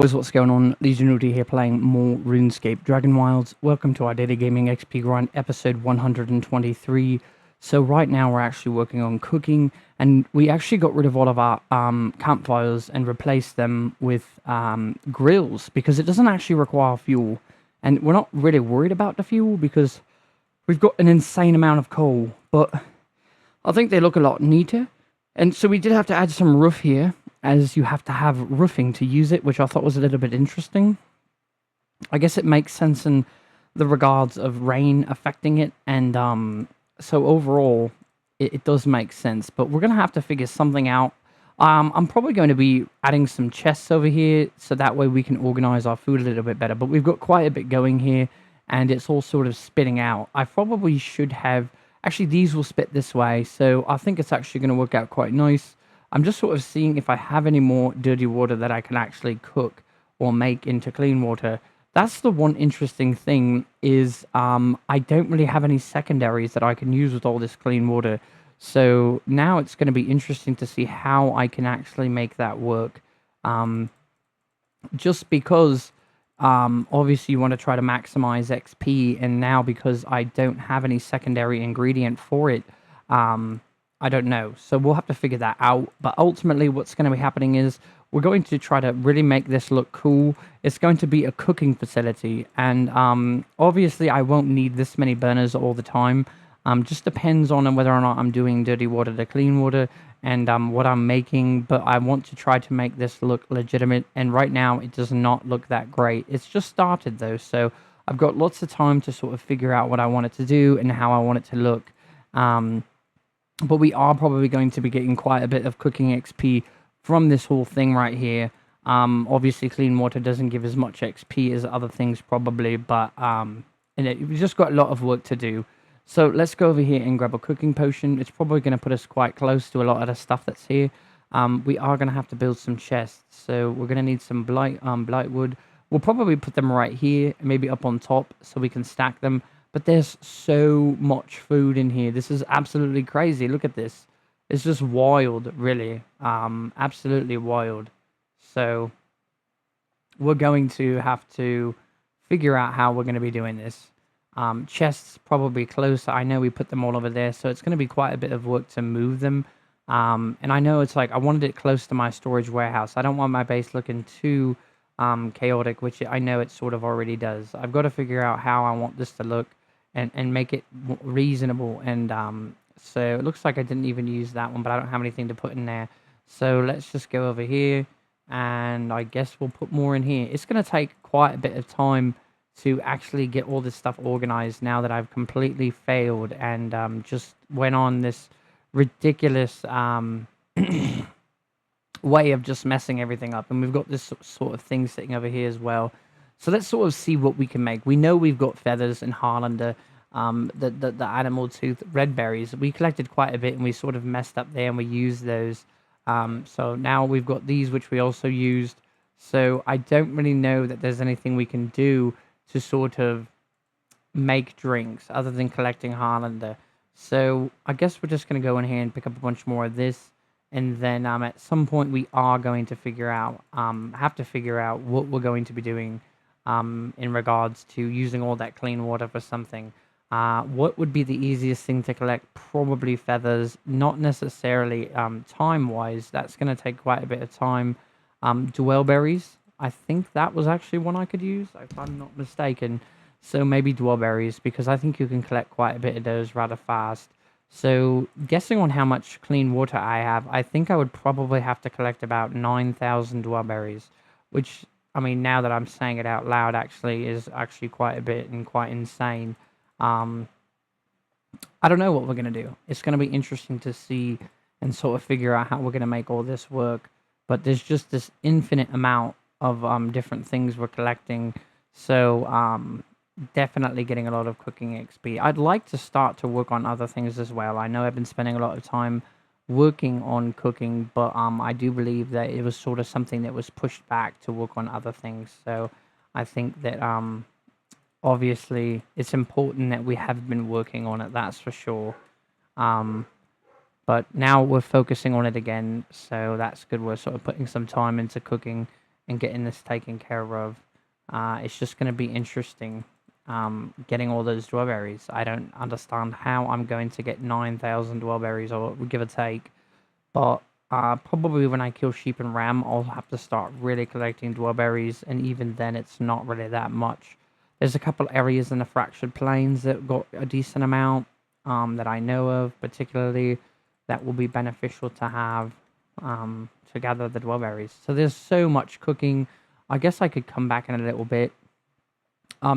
What's going on? Legionality here playing more RuneScape Dragonwilds. Welcome to our Daily Gaming XP Grind episode 123. So right now we're actually working on cooking, and we actually got rid of all of our campfires and replaced them with grills because it doesn't actually require fuel. And we're not really worried about the fuel because we've got an insane amount of coal, but I think they look a lot neater. And so we did have to add some roof here, as you have to have roofing to use it, which I thought was a little bit interesting. I guess it makes sense in the regards of rain affecting it, and so overall, it does make sense. But we're going to have to figure something out. I'm probably going to be adding some chests over here, so that way we can organize our food a little bit better. But we've got quite a bit going here, and it's all sort of spitting out. I probably should have... Actually, these will spit this way, so I think it's actually going to work out quite nice. I'm just sort of seeing if I have any more dirty water that I can actually cook or make into clean water. That's the one interesting thing is I don't really have any secondaries that I can use with all this clean water. So now it's going to be interesting to see how I can actually make that work. Just because obviously you want to try to maximize XP, and now because I don't have any secondary ingredient for it, I don't know. So we'll have to figure that out. But ultimately what's going to be happening is we're going to try to really make this look cool. It's going to be a cooking facility. And obviously I won't need this many burners all the time. Just depends on whether or not I'm doing dirty water to clean water and what I'm making. But I want to try to make this look legitimate. And right now it does not look that great. It's just started though. So I've got lots of time to sort of figure out what I want it to do and how I want it to look. But we are probably going to be getting quite a bit of cooking XP from this whole thing right here. Obviously, clean water doesn't give as much XP as other things probably, but we've just got a lot of work to do. So let's go over here and grab a cooking potion. It's probably going to put us quite close to a lot of the stuff that's here. We are going to have to build some chests. So we're going to need some blight wood. We'll probably put them right here, maybe up on top so we can stack them. But there's so much food in here. This is absolutely crazy. Look at this. It's just wild, really. Absolutely wild. So we're going to have to figure out how we're going to be doing this. Chests probably closer. I know we put them all over there, so it's going to be quite a bit of work to move them. And I know it's like I wanted it close to my storage warehouse. I don't want my base looking too chaotic, which I know it sort of already does. I've got to figure out how I want this to look. And make it reasonable. And so it looks like I didn't even use that one, but I don't have anything to put in there. So let's just go over here, and I guess we'll put more in here. It's going to take quite a bit of time to actually get all this stuff organized now that I've completely failed and just went on this ridiculous way of just messing everything up. And we've got this sort of thing sitting over here as well. So let's sort of see what we can make. We know we've got feathers and Harlander, the animal tooth, red berries. We collected quite a bit and we sort of messed up there and we used those. So now we've got these, which we also used. So I don't really know that there's anything we can do to sort of make drinks other than collecting Harlander. So I guess we're just going to go in here and pick up a bunch more of this. And then at some point we are going to have to figure out what we're going to be doing in regards to using all that clean water for something. What would be the easiest thing to collect? Probably feathers, not necessarily time-wise. That's going to take quite a bit of time. Dwellberries, I think that was actually one I could use, if I'm not mistaken. So maybe dwellberries, because I think you can collect quite a bit of those rather fast. So guessing on how much clean water I have, I think I would probably have to collect about 9,000 dwellberries, which... I mean, now that I'm saying it out loud, actually, is actually quite a bit and quite insane. I don't know what we're going to do. It's going to be interesting to see and sort of figure out how we're going to make all this work. But there's just this infinite amount of different things we're collecting. So definitely getting a lot of cooking XP. I'd like to start to work on other things as well. I know I've been spending a lot of time working on cooking, but I do believe that it was sort of something that was pushed back to work on other things. So I think that obviously it's important that we have been working on it, that's for sure. But now we're focusing on it again, so that's good. We're sort of putting some time into cooking and getting this taken care of. It's just going to be interesting getting all those dwellberries. I don't understand how I'm going to get 9,000 dwellberries, or give or take. But probably when I kill sheep and ram, I'll have to start really collecting dwellberries, and even then, it's not really that much. There's a couple areas in the fractured plains that got a decent amount that I know of, particularly that will be beneficial to have to gather the dwellberries. So there's so much cooking. I guess I could come back in a little bit.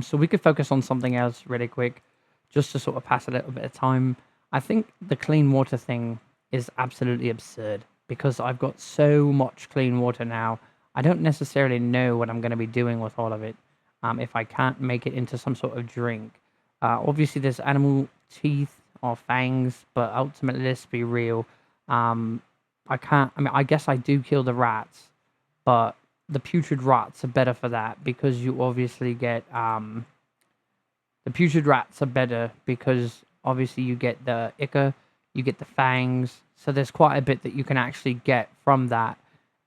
So we could focus on something else really quick, just to sort of pass a little bit of time. I think the clean water thing is absolutely absurd because I've got so much clean water now. I don't necessarily know what I'm going to be doing with all of it if I can't make it into some sort of drink. Obviously, there's animal teeth or fangs, but ultimately, let's be real. I can't. I mean, I guess I do kill the rats, but the putrid rats are better for that because you obviously get the putrid rats are better because obviously you get the ichor, you get the fangs, so there's quite a bit that you can actually get from that,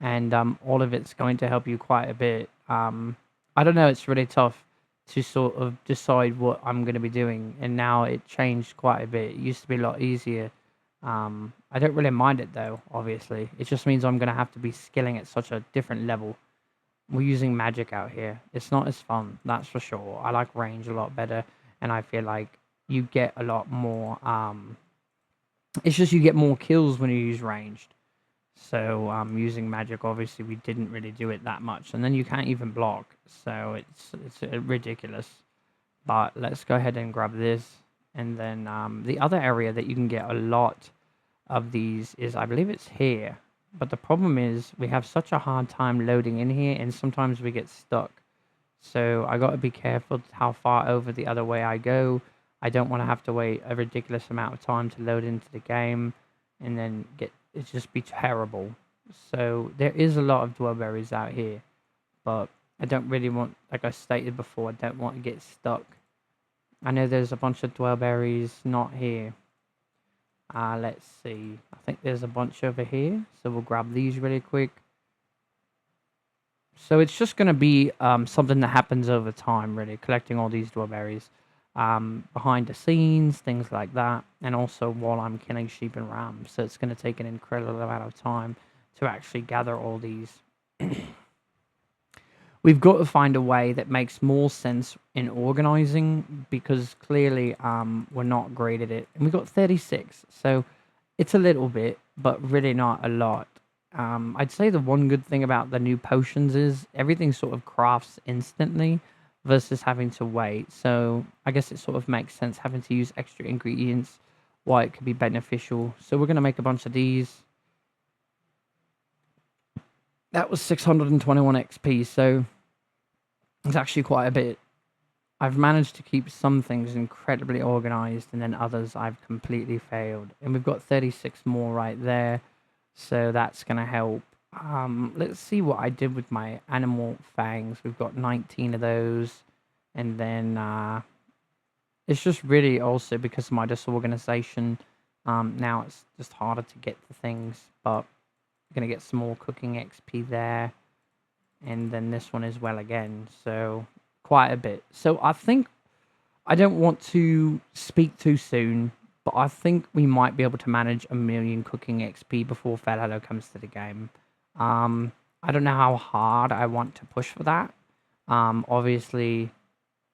and all of it's going to help you quite a bit. I don't know, it's really tough to sort of decide what I'm going to be doing, and now it changed quite a bit. It used to be a lot easier. I don't really mind it though, obviously. It just means I'm going to have to be skilling at such a different level. We're using magic out here. It's not as fun, that's for sure. I like range a lot better, and I feel like you get a lot more. It's just you get more kills when you use ranged. So using magic, obviously, we didn't really do it that much, and then you can't even block. So it's ridiculous. But let's go ahead and grab this, and then the other area that you can get a lot of these is, I believe it's here. But the problem is we have such a hard time loading in here, and sometimes we get stuck. So I got to be careful how far over the other way I go. I don't want to have to wait a ridiculous amount of time to load into the game and then it just be terrible. So there is a lot of dwellberries out here, but I don't really want, like I stated before, I don't want to get stuck. I know there's a bunch of dwellberries not here. Let's see. I think there's a bunch over here. So we'll grab these really quick. So it's just going to be something that happens over time, really, collecting all these dwellberries. Behind the scenes, things like that. And also while I'm killing sheep and rams. So it's going to take an incredible amount of time to actually gather all these. We've got to find a way that makes more sense in organizing because clearly we're not great at it. And we got 36, so it's a little bit, but really not a lot. I'd say the one good thing about the new potions is everything sort of crafts instantly versus having to wait. So I guess it sort of makes sense having to use extra ingredients, why it could be beneficial. So we're going to make a bunch of these. That was 621 XP, so it's actually quite a bit. I've managed to keep some things incredibly organized, and then others I've completely failed. And we've got 36 more right there, so that's going to help. Let's see what I did with my animal fangs. We've got 19 of those, and then it's just really also because of my disorganization. Now it's just harder to get the things, but going to get some more cooking XP there, and then this one as well again, so quite a bit. So I think I don't want to speak too soon, but I think we might be able to manage 1,000,000 cooking XP before Fellow comes to the game. I don't know how hard I want to push for that. Obviously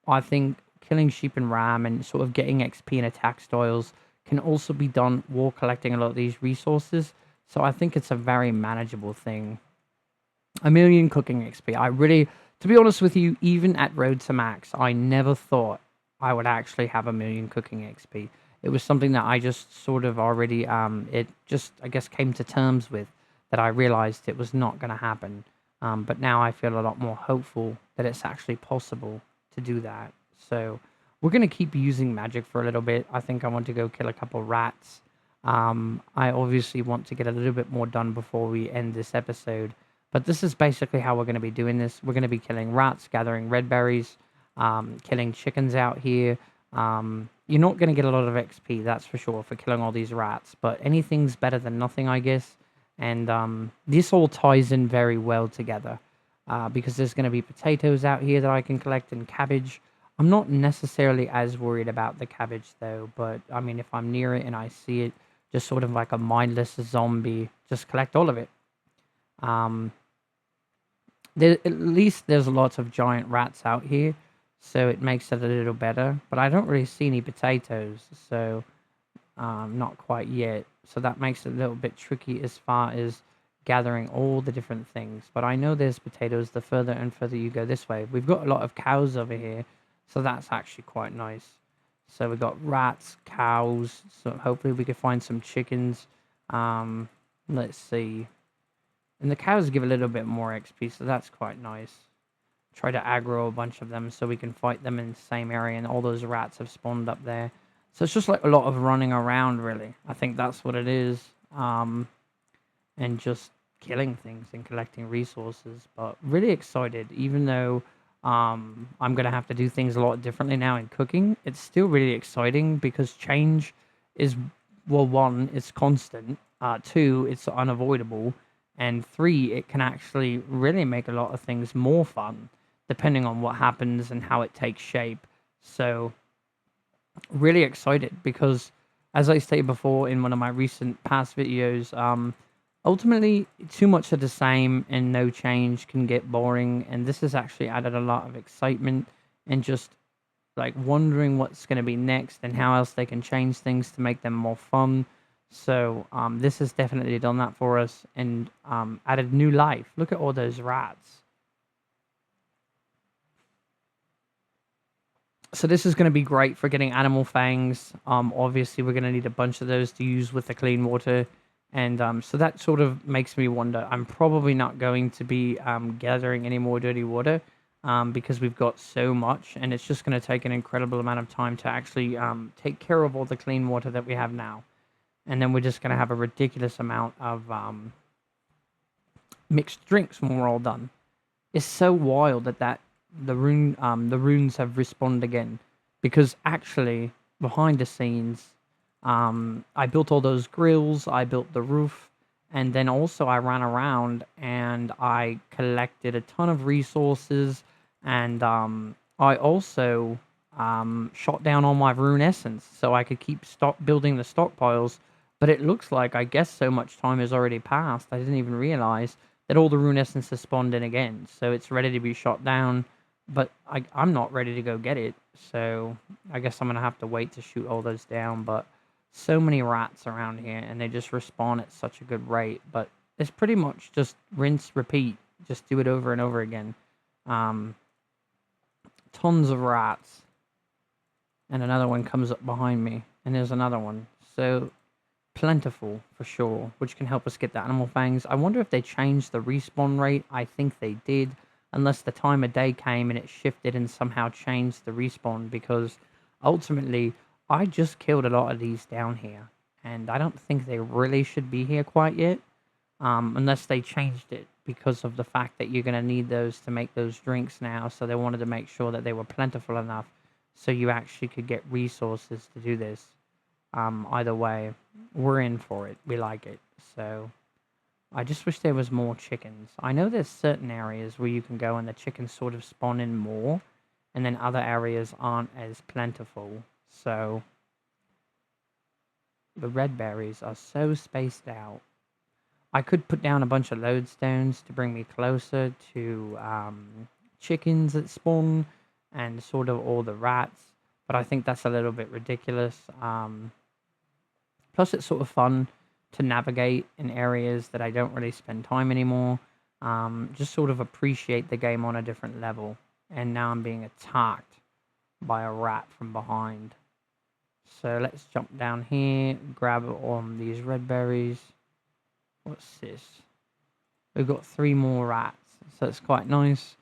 I think killing sheep and ram and sort of getting XP and attack styles can also be done while collecting a lot of these resources. So I think it's a very manageable thing. 1,000,000 cooking XP. I really, to be honest with you, even at Road to Max, I never thought I would actually have 1,000,000 cooking XP. It was something that I just sort of already, it just, I guess, came to terms with, that I realized it was not going to happen. But now I feel a lot more hopeful that it's actually possible to do that. So we're going to keep using magic for a little bit. I think I want to go kill a couple rats. I obviously want to get a little bit more done before we end this episode, but this is basically how we're going to be doing this. We're going to be killing rats, gathering red berries, killing chickens out here. You're not going to get a lot of XP, that's for sure, for killing all these rats, but anything's better than nothing, I guess. And this all ties in very well together. because there's going to be potatoes out here that I can collect and cabbage. I'm not necessarily as worried about the cabbage though, but I mean, if I'm near it and I see it, just sort of like a mindless zombie, just collect all of it. Um, at least there's lots of giant rats out here, so it makes it a little better. But I don't really see any potatoes, so not quite yet. So that makes it a little bit tricky as far as gathering all the different things. But I know there's potatoes the further and further you go this way. We've got a lot of cows over here, so that's actually quite nice. So we've got rats, cows, so hopefully we can find some chickens. Let's see. And the cows give a little bit more XP, so that's quite nice. Try to aggro a bunch of them so we can fight them in the same area, and all those rats have spawned up there. So it's just like a lot of running around, really. I think that's what it is. And just killing things and collecting resources. But really excited, even though I'm going to have to do things a lot differently now in cooking. It's still really exciting because change is, well, one, it's constant. Two, it's unavoidable. And three, it can actually really make a lot of things more fun, depending on what happens and how it takes shape. So, really excited because, as I stated before in one of my recent past videos, ultimately, too much of the same and no change can get boring. And this has actually added a lot of excitement and just like wondering what's going to be next and how else they can change things to make them more fun. So this has definitely done that for us and added new life. Look at all those rats. So this is going to be great for getting animal fangs. Obviously, we're going to need a bunch of those to use with the clean water. And so that sort of makes me wonder. I'm probably not going to be gathering any more dirty water because we've got so much. And it's just going to take an incredible amount of time to actually take care of all the clean water that we have now. And then we're just going to have a ridiculous amount of mixed drinks when we're all done. It's so wild that the runes have respawned again, because actually behind the scenes, I built all those grills, I built the roof, and then also I ran around and I collected a ton of resources, and I also shot down all my rune essence so I could keep building the stockpiles. But it looks like, I guess, so much time has already passed, I didn't even realize that all the rune essence has spawned in again. So it's ready to be shot down, but I'm not ready to go get it. So I guess I'm going to have to wait to shoot all those down. But so many rats around here, and they just respawn at such a good rate. But it's pretty much just rinse, repeat. Just do it over and over again. Tons of rats. And another one comes up behind me. And there's another one. So plentiful for sure, which can help us get the animal fangs. I wonder if they changed the respawn rate. I think they did, unless the time of day came and it shifted and somehow changed the respawn, because ultimately I just killed a lot of these down here and I don't think they really should be here quite yet, unless they changed it because of the fact that you're going to need those to make those drinks now. So they wanted to make sure that they were plentiful enough so you actually could get resources to do this. Either way, we're in for it. We like it. So I just wish there was more chickens. I know there's certain areas where you can go and the chickens sort of spawn in more, and then other areas aren't as plentiful. So the red berries are so spaced out. I could put down a bunch of lodestones to bring me closer to chickens that spawn and sort of all the rats, but I think that's a little bit ridiculous. Plus, it's sort of fun to navigate in areas that I don't really spend time anymore. Just sort of appreciate the game on a different level. And now I'm being attacked by a rat from behind. So let's jump down here, grab these red berries. What's this? We've got 3 more rats, so it's quite nice.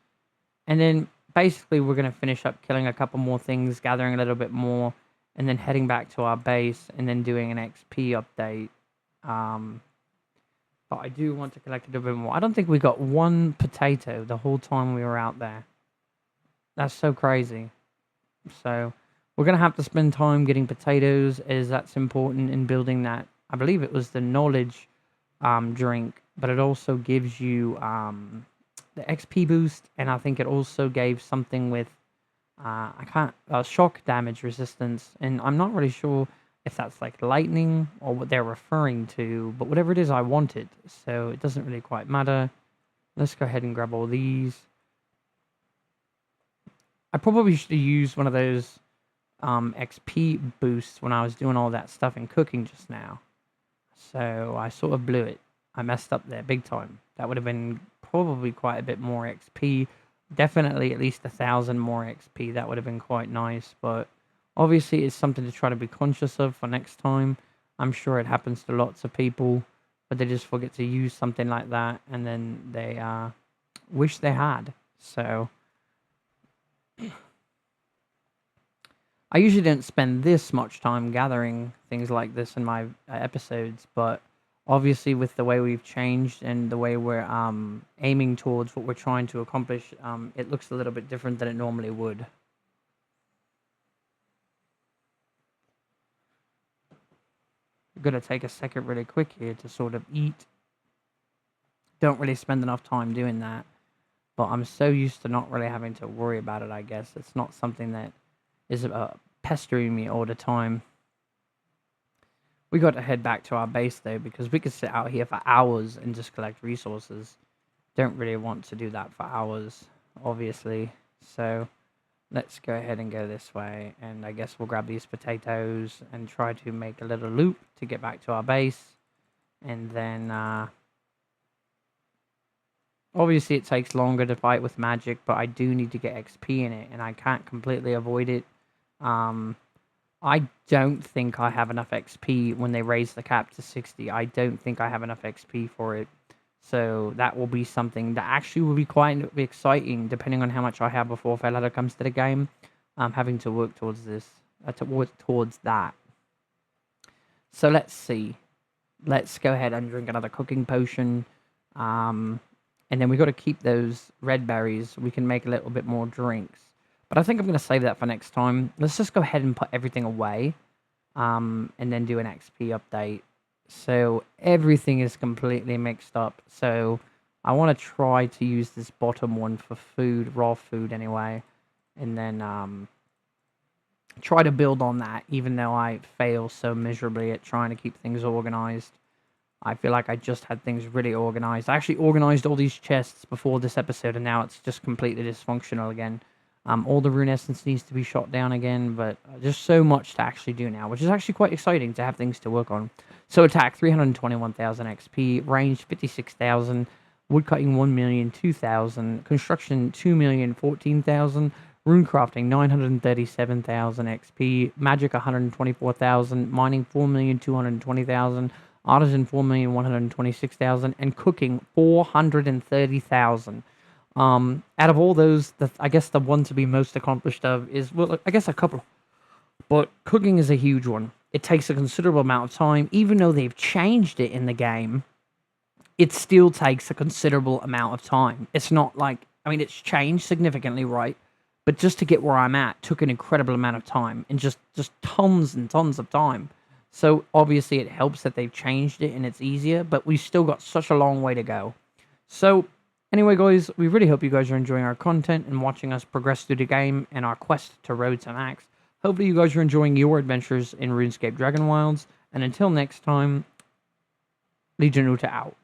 And then basically we're going to finish up killing a couple more things, gathering a little bit more, and then heading back to our base and then doing an XP update. But I do want to collect a little bit more. I don't think we got one potato the whole time we were out there. That's so crazy. So we're going to have to spend time getting potatoes, as that's important in building that. I believe it was the knowledge drink, but it also gives you the XP boost, and I think it also gave something with shock damage resistance, and I'm not really sure if that's like lightning or what they're referring to, but whatever it is, I want it, so it doesn't really quite matter. Let's go ahead and grab all these. I probably should have used one of those XP boosts when I was doing all that stuff in cooking just now. So I sort of blew it. I messed up there big time. That would have been probably quite a bit more XP. Definitely at least 1,000 more XP. That would have been quite nice. But obviously it's something to try to be conscious of for next time. I'm sure it happens to lots of people, but they just forget to use something like that, and then they wish they had. So I usually don't spend this much time gathering things like this in my episodes, but obviously with the way we've changed and the way we're aiming towards what we're trying to accomplish, it looks a little bit different than it normally would. I'm going to take a second really quick here to sort of eat. Don't really spend enough time doing that, but I'm so used to not really having to worry about it, I guess. It's not something that is pestering me all the time. We got to head back to our base though, because we could sit out here for hours and just collect resources. Don't really want to do that for hours, obviously. So let's go ahead and go this way, and I guess we'll grab these potatoes and try to make a little loop to get back to our base. And then obviously it takes longer to fight with magic, but I do need to get XP in it, and I can't completely avoid it. I don't think I have enough XP when they raise the cap to 60. I don't think I have enough XP for it. So that will be something that actually will be quite exciting, depending on how much I have before Fair Ladder comes to the game. I'm having to work towards this, to work towards that. So let's see. Let's go ahead and drink another cooking potion. And then we got to keep those red berries. We can make a little bit more drinks. But I think I'm going to save that for next time. Let's just go ahead and put everything away. And then do an XP update. So everything is completely mixed up. So I want to try to use this bottom one for food, raw food anyway. And then try to build on that, even though I fail so miserably at trying to keep things organized. I feel like I just had things really organized. I actually organized all these chests before this episode, and now it's just completely dysfunctional again. All the rune essence needs to be shot down again, but just so much to actually do now, which is actually quite exciting to have things to work on. So attack, 321,000 XP, range, 56,000, woodcutting, 1,002,000, construction, 2,014,000, runecrafting, 937,000 XP, magic, 124,000, mining, 4,220,000, artisan, 4,126,000, and cooking, 430,000. Out of all those, I guess the one to be most accomplished of is, well, I guess a couple. But cooking is a huge one. It takes a considerable amount of time. Even though they've changed it in the game, it still takes a considerable amount of time. It's not like, I mean, it's changed significantly, right? But just to get where I'm at took an incredible amount of time, and just tons and tons of time. So obviously it helps that they've changed it and it's easier, but we've still got such a long way to go. So anyway, guys, we really hope you guys are enjoying our content and watching us progress through the game and our quest to Road to Max. Hopefully you guys are enjoying your adventures in RuneScape Dragonwilds, and until next time, Legion Uta out.